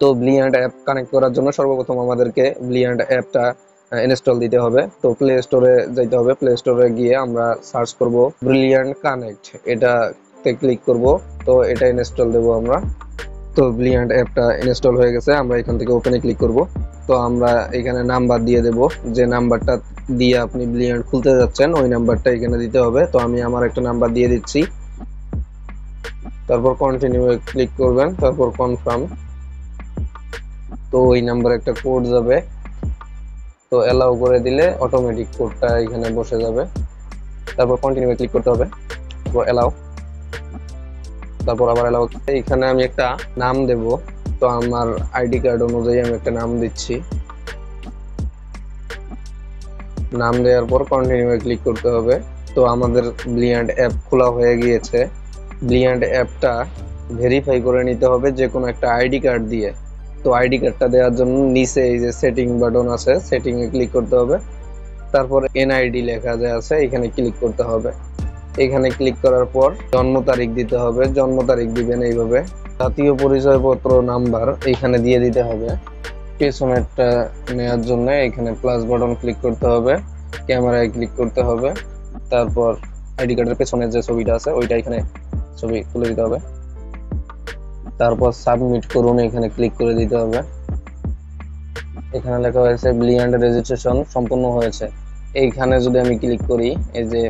তো ব্লিয়ান্ট app connect করার জন্য সর্বপ্রথম আমাদেরকে ব্লিয়ান্ট অ্যাপটা ইনস্টল দিতে হবে। তো প্লে স্টোরে যাইতে হবে, প্লে স্টোরে গিয়ে আমরা সার্চ করব ব্রিলিয়ান্ট কানেক্ট, এটাতে ক্লিক করব। তো এটা ইনস্টল দেব আমরা। তো ব্লিয়ান্ট অ্যাপটা ইনস্টল হয়ে গেছে, আমরা এখান থেকে ওপেনে ক্লিক করব। তো আমরা এখানে নাম্বার দিয়ে দেব, যে নাম্বারটা দিয়ে আপনি ব্লিয়ান্ট খুলতে যাচ্ছেন ওই নাম্বারটা এখানে দিতে হবে। তো আমি আমার একটা নাম্বার দিয়ে দিচ্ছি, তারপর কন্টিনিউ ক্লিক করবেন, তারপর কনফার্ম। তো ওই নাম্বারে একটা কোড যাবে, তো অ্যালাউ করে দিলে অটোমেটিক কোডটা এখানে বসে যাবে। তারপর কন্টিনিউ ক্লিক করতে হবে, তারপর অ্যালাউ, তারপর আবার অ্যালাউ। এখানে আমি একটা নাম দেব, তো আমার আইডি কার্ড অনুযায়ী আমি একটা নাম দিচ্ছি। নাম দেওয়ার পর কন্টিনিউ ক্লিক করতে হবে। তো আমাদের ব্লিয়ান্ট অ্যাপ খোলা হয়ে গিয়েছে। ব্লিয়ান্ট অ্যাপটা ভেরিফাই করে নিতে হবে যে কোনো একটা আইডি কার্ড দিয়ে। তো আইডি কার্ডটা দেওয়ার জন্য নিচে এই যে সেটিং বাটন আছে, সেটিং এ ক্লিক করতে হবে। তারপর এনআইডি লেখা যে আছে এখানে ক্লিক করতে হবে। এখানে ক্লিক করার পর জন্ম তারিখ দিতে হবে, জন্ম তারিখ দিবেন এইভাবে। জাতীয় পরিচয়পত্র নাম্বার এখানে দিয়ে দিতে হবে। পেছনেরটা নেওয়ার জন্য এখানে প্লাস বাটন ক্লিক করতে হবে, ক্যামেরায় ক্লিক করতে হবে। তারপর আইডি কার্ডের পেছনের যে ছবিটা আছে ওইটা এখানে ছবি তুলে দিতে হবে। তারপর সাবমিট করুন, এখানে ক্লিক করে দিতে হবে। এখানে লেখা হয়েছে ব্লিয়ান্ট রেজিস্ট্রেশন সম্পূর্ণ হয়েছে। এইখানে যদি আমি ক্লিক করি, এই যে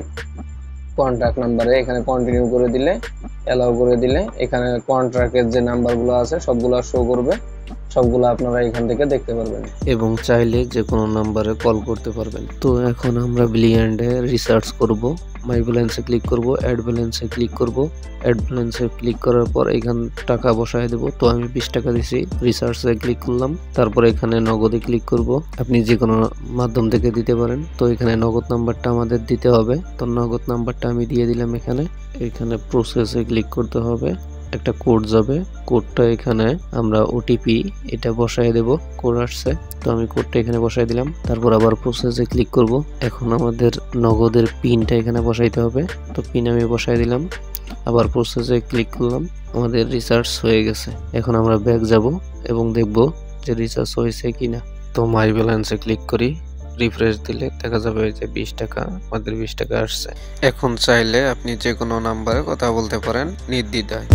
কন্ট্রাক্ট নাম্বারে এখানে কন্টিনিউ করে দিলে, অ্যালাউ করে দিলে এখানে কন্ট্রাক্টের যে নাম্বারগুলো আছে সবগুলো শো করবে, সবগুলো আপনারা এখান থেকে দেখতে পারবেন এবং চাইলে যে কোনো নাম্বারে কল করতে পারবেন। তো এখন আমরা ব্লিয়ান্ডে রিসার্চ করব। মাই ব্যালেন্সে ক্লিক করব, অ্যাড ব্যালেন্সে ক্লিক করব। অ্যাড ব্যালেন্সে ক্লিক করার পর এখান টাকা বসায় দেব। তো আমি 20 টাকা দিছি, রিসার্চে ক্লিক করলাম। তারপর এখানে নগদে ক্লিক করব, আপনি যে কোনো মাধ্যম থেকে দিতে পারেন। তো এখানে নগদ নাম্বারটা আমাদের দিতে হবে, তো নগদ নাম্বারটা আমি দিয়ে দিলাম। এখানে প্রসেসে ক্লিক করতে হবে, একটা কোড যাবে, কোডটা এখানে আমরা ওটিপি এটা বসায় দেব। কোড আসছে, তো আমি কোডটা এখানে বসাই দিলাম। তারপর আবার প্রসেসে ক্লিক করব। এখন আমাদের নগদের পিনটা এখানে বসাইতে হবে, তো পিন আমি বসাই দিলাম। আবার প্রসেসে ক্লিক করলাম, আমাদের রিসার্চ হয়ে গেছে। এখন আমরা ব্যাক যাব এবং দেখব যে রিসার্চ হয়েছে কিনা। তো মাই ব্যালেন্সে ক্লিক করি, রিফ্রেশ দিলে দেখা যাবে যে 20 টাকা, আমাদের 20 টাকা আসছে। এখন চাইলে আপনি যে কোনো নাম্বারে কথা বলতে পারেন নির্দ্বিধায়।